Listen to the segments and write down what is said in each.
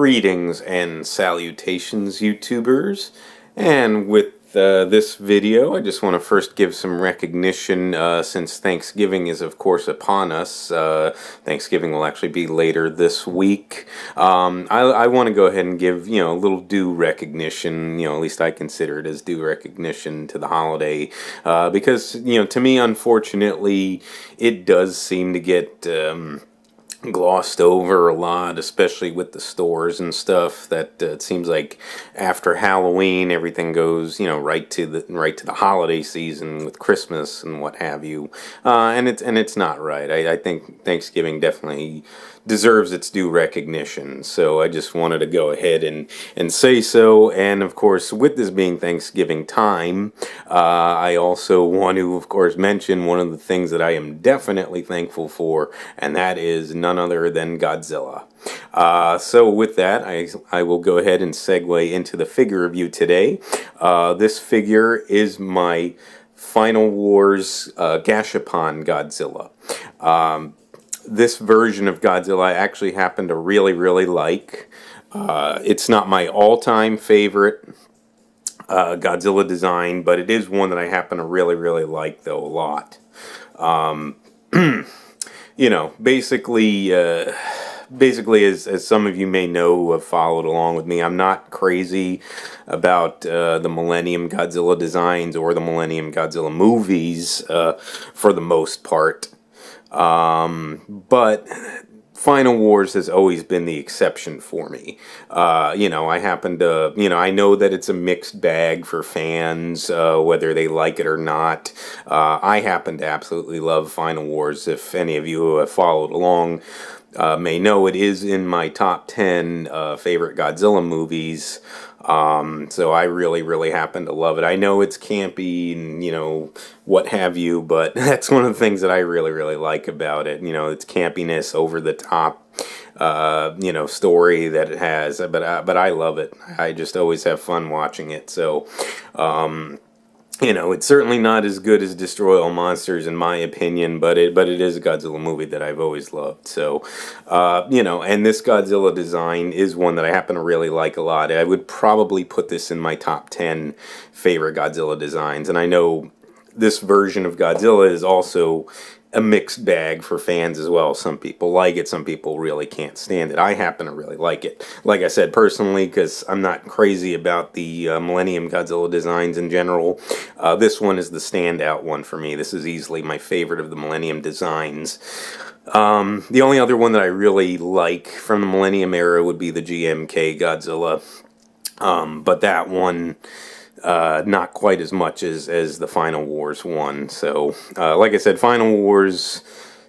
Greetings and salutations, YouTubers. And with this video, I just want to first give some recognition since Thanksgiving is, of course, upon us. Thanksgiving will actually be later this week. I want to go ahead and give, a little due recognition, at least I consider it as due recognition to the holiday. Because, to me, unfortunately, it does seem to get glossed over a lot, especially with the stores and stuff. That it seems like after Halloween, everything goes, right to the holiday season with Christmas and what have you. And it's not right. I think Thanksgiving definitely deserves its due recognition. So I just wanted to go ahead and say so. And of course, with this being Thanksgiving time, I also want to, of course, mention one of the things that I am definitely thankful for, and that is none other than Godzilla. So with that, I will go ahead and segue into the figure review today. This figure is my Final Wars Gashapon Godzilla. This version of Godzilla I actually happen to really, really like. It's not my all-time favorite Godzilla design, but it is one that I happen to really, really like, though, a lot. Basically, as some of you may know who have followed along with me, I'm not crazy about the Millennium Godzilla designs or the Millennium Godzilla movies for the most part. But Final Wars has always been the exception for me. I happen to, I know that it's a mixed bag for fans, whether they like it or not. I happen to absolutely love Final Wars. If any of you who have followed along may know, it is in my top 10 favorite Godzilla movies. So I really, really happen to love it. I know it's campy and, what have you, but that's one of the things that I really, really like about it. Its campiness, over the top, story that it has. But I love it. I just always have fun watching it. So, it's certainly not as good as Destroy All Monsters in my opinion, but it is a Godzilla movie that I've always loved. So, and this Godzilla design is one that I happen to really like a lot. I would probably put this in my top 10 favorite Godzilla designs. And I know this version of Godzilla is also a mixed bag for fans as well. Some people like it, some people really can't stand it. I happen to really like it. Like I said, personally, because I'm not crazy about the Millennium Godzilla designs in general, this one is the standout one for me. This is easily my favorite of the Millennium designs. The only other one that I really like from the Millennium era would be the GMK Godzilla. But that one, not quite as much as the Final Wars one. So, like I said, Final Wars,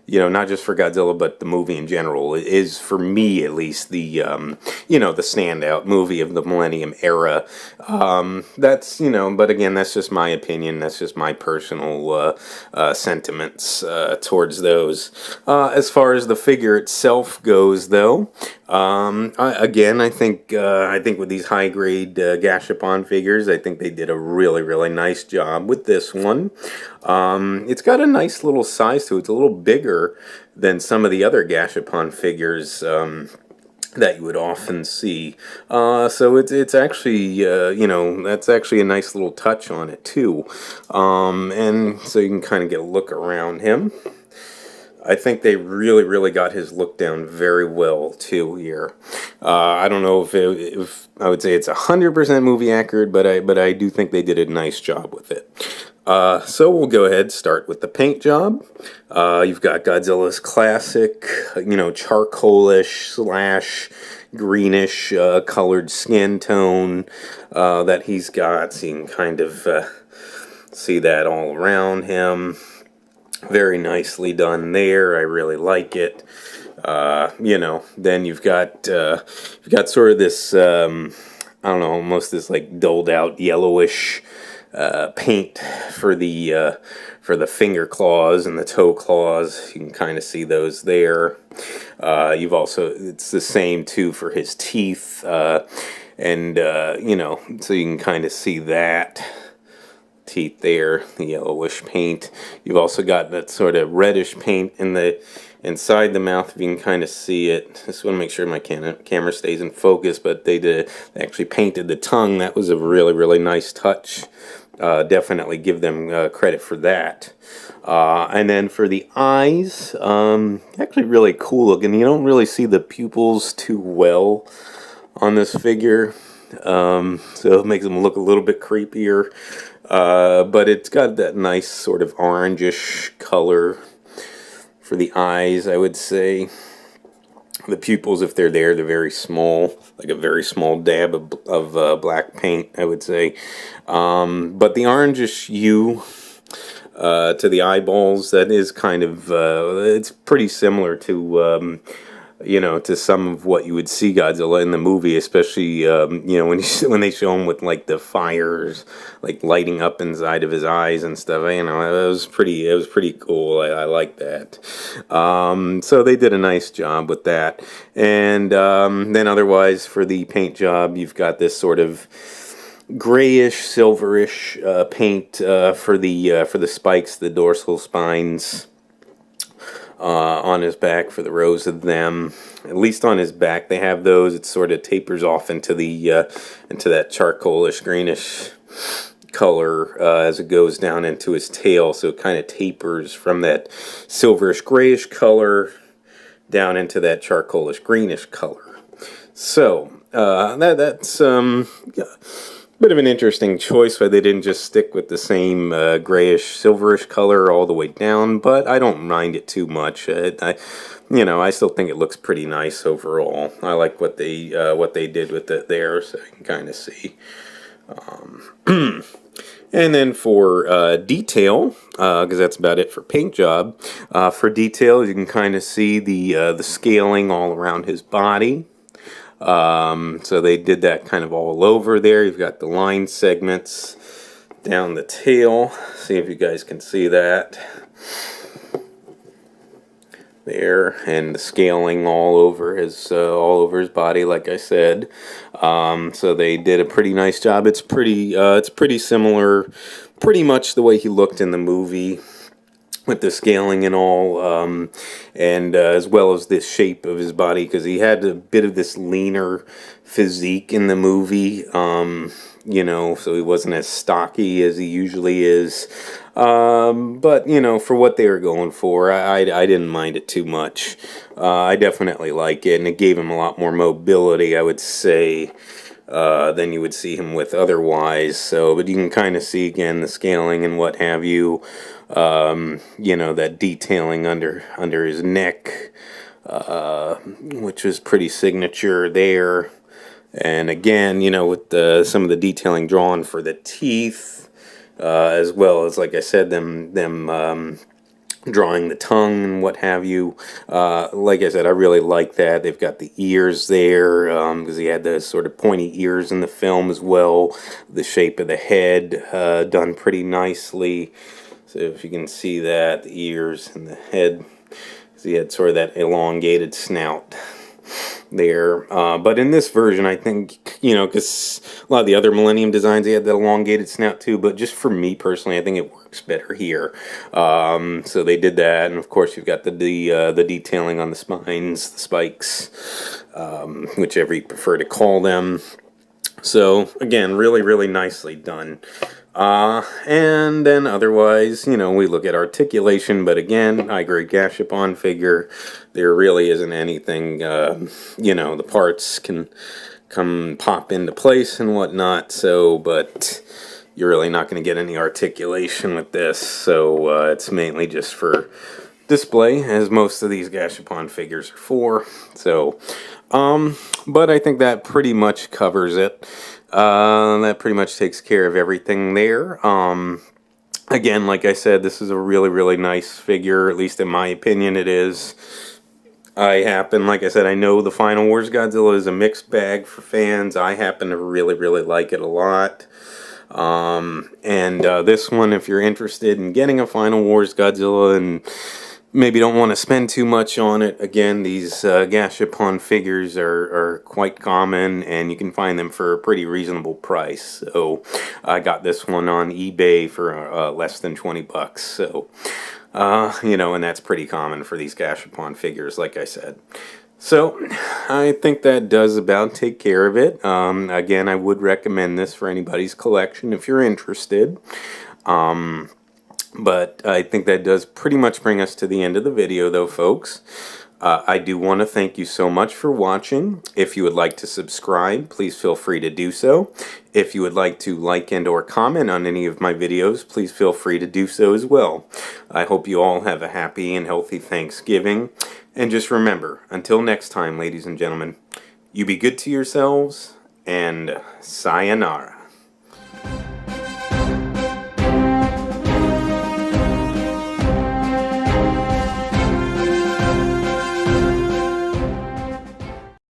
not just for Godzilla, but the movie in general, is, for me at least, the, the standout movie of the Millennium era. That's, but again, that's just my opinion. That's just my personal sentiments towards those. As far as the figure itself goes, though, I think with these high-grade Gashapon figures, I think they did a really, really nice job with this one. It's got a nice little size to it. It's a little bigger than some of the other Gashapon figures that you would often see. So it's actually, that's actually a nice little touch on it, too. And so you can kind of get a look around him. I think they really, really got his look down very well, too, here. I don't know if I would say it's 100% movie accurate, but I do think they did a nice job with it. So we'll go ahead and start with the paint job. You've got Godzilla's classic, charcoalish / greenish colored skin tone that he's got. So you can kind of see that all around him. Very nicely done there. I really like it. Then you've got sort of this, almost this like dulled out yellowish paint for the finger claws and the toe claws. You can kind of see those there. It's the same too for his teeth, so you can kind of see that teeth there, the yellowish paint. You've also got that sort of reddish paint in the inside the mouth, if you can kind of see it. Just want to make sure my camera stays in focus, but they actually painted the tongue. That was a really, really nice touch. Definitely give them credit for that. And then for the eyes, actually really cool looking. You don't really see the pupils too well on this figure, so it makes them look a little bit creepier. But it's got that nice sort of orangish color for the eyes, I would say. The pupils, if they're there, they're very small, like a very small dab of black paint, I would say. But the orangish hue to the eyeballs, that is kind of, it's pretty similar to, to some of what you would see Godzilla in the movie, especially, when they show him with, like, the fires, like, lighting up inside of his eyes and stuff. It was pretty cool. I like that. So they did a nice job with that. And then otherwise, for the paint job, you've got this sort of grayish, silverish paint for the spikes, the dorsal spines. On his back, for the rows of them, at least on his back, they have those. It sort of tapers off into that charcoalish, greenish color as it goes down into his tail. So it kind of tapers from that silverish, grayish color down into that charcoalish, greenish color. So that's bit of an interesting choice why they didn't just stick with the same grayish, silverish color all the way down, but I don't mind it too much. I still think it looks pretty nice overall. I like what they did with it there, so you can kind of see. And then for detail, because that's about it for paint job. For detail, you can kind of see the scaling all around his body. So they did that kind of all over there. You've got the line segments down the tail. See if you guys can see that there, and the scaling all over his body, like I said. So they did a pretty nice job. It's pretty similar, pretty much the way he looked in the movie, with the scaling and all, and as well as this shape of his body, because he had a bit of this leaner physique in the movie, so he wasn't as stocky as he usually is. But, for what they were going for, I didn't mind it too much. I definitely like it, and it gave him a lot more mobility, I would say, than you would see him with otherwise. So, but you can kind of see, again, the scaling and what have you. That detailing under his neck, which was pretty signature there. And again, with some of the detailing drawn for the teeth, as well as, like I said, them drawing the tongue and what have you. Like I said, I really like that. They've got the ears there, because he had the sort of pointy ears in the film as well. The shape of the head done pretty nicely. So if you can see that, the ears and the head, because he had sort of that elongated snout there. But in this version, I think, because a lot of the other Millennium designs, they had that elongated snout too, but just for me personally, I think it works better here. So they did that, and of course you've got the detailing on the spines, the spikes, whichever you prefer to call them. So again, really, really nicely done. And then otherwise, we look at articulation, but again, high-grade Gashapon figure, there really isn't anything, the parts can come pop into place and whatnot, so, but you're really not going to get any articulation with this, so it's mainly just for display, as most of these Gashapon figures are for. So, but I think that pretty much covers it. That pretty much takes care of everything there. Again, like I said, this is a really, really nice figure, at least in my opinion it is. Like I said, I know the Final Wars Godzilla is a mixed bag for fans. I happen to really, really like it a lot. This one, if you're interested in getting a Final Wars Godzilla and maybe don't want to spend too much on it, again, these Gashapon figures are quite common, and you can find them for a pretty reasonable price. So I got this one on eBay for less than $20. So And that's pretty common for these Gashapon figures, like I said. So, I think that does about take care of it. Again, I would recommend this for anybody's collection if you're interested. But I think that does pretty much bring us to the end of the video, though, folks. I do want to thank you so much for watching. If you would like to subscribe, please feel free to do so. If you would like to like and or comment on any of my videos, please feel free to do so as well. I hope you all have a happy and healthy Thanksgiving. And just remember, until next time, ladies and gentlemen, you be good to yourselves, and sayonara.